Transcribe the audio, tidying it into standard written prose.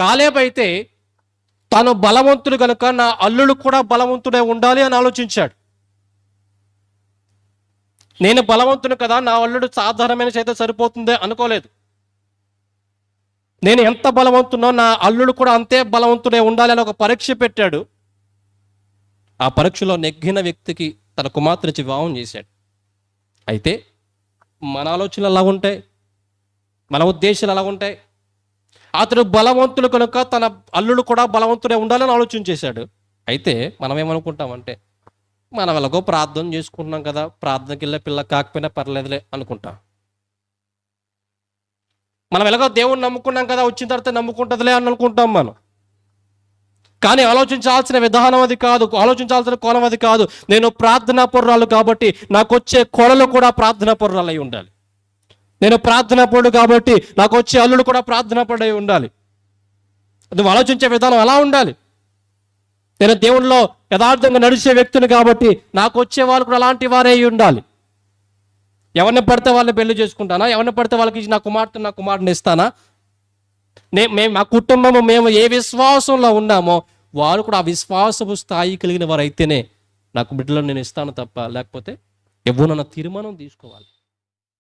కాలేబు అయితే తాను బలవంతుడు కనుక నా అల్లుడు కూడా బలవంతుడే ఉండాలి అని ఆలోచించాడు. నేను బలవంతుడు కదా, నా అల్లుడు సాధారణమైన చేత సరిపోతుందే అనుకోలేదు. నేను ఎంత బలవంతునో నా అల్లుడు కూడా అంతే బలవంతుడే ఉండాలి అని ఒక పరీక్ష పెట్టాడు. ఆ పరీక్షలో నెగ్గిన వ్యక్తికి తన కుమార్తెనిచ్చి వివాహం చేశాడు. అయితే మన ఆలోచనలు ఎలా ఉంటాయి, మన ఉద్దేశాలు ఎలా ఉంటాయి? అతడు బలవంతుడు కనుక తన అల్లుడు కూడా బలవంతుడే ఉండాలని ఆలోచన చేశాడు. అయితే మనం ఏమనుకుంటామంటే, మనం ఎలాగో ప్రార్థన చేసుకుంటున్నాం కదా, ప్రార్థనకి వెళ్ళే పిల్ల కాకపోయినా పర్లేదులే అనుకుంటాం. మనం ఎలాగో దేవుణ్ణి నమ్ముకున్నాం కదా, వచ్చిన తర్వాత నమ్ముకుంటుందిలే అని అనుకుంటాం మనం. కానీ ఆలోచించాల్సిన విధానం అది కాదు, ఆలోచించాల్సిన కోణం అది కాదు. నేను ప్రార్థనా పరురాలు కాబట్టి నాకు వచ్చే కోడలు కూడా ప్రార్థనా పరురాలు అయి ఉండాలి. నేను ప్రార్థనా పరుడు కాబట్టి నాకు వచ్చే అల్లుడు కూడా ప్రార్థనా పరుడు అయి ఉండాలి. నువ్వు ఆలోచించే విధానం అలా ఉండాలి. నేను దేవునిలో యథార్థంగా నడిచే వ్యక్తిని కాబట్టి నాకు వచ్చే వాళ్ళు కూడా అలాంటి వారే అయి ఉండాలి. ఎవరిని పడితే వాళ్ళని పెళ్లి చేసుకుంటానా, ఎవరిని పడితే వాళ్ళకి నా కుమారుని ఇస్తానా? మేము మా కుటుంబము మేము ఏ విశ్వాసంలో ఉన్నామో వారు కూడా ఆ విశ్వాసపు స్థాయి కలిగిన వారు అయితేనే నాకు బిడ్డలను నేను ఇస్తాను తప్ప లేకపోతే ఎవరన్నా తీర్మానం తీసుకోవాలి.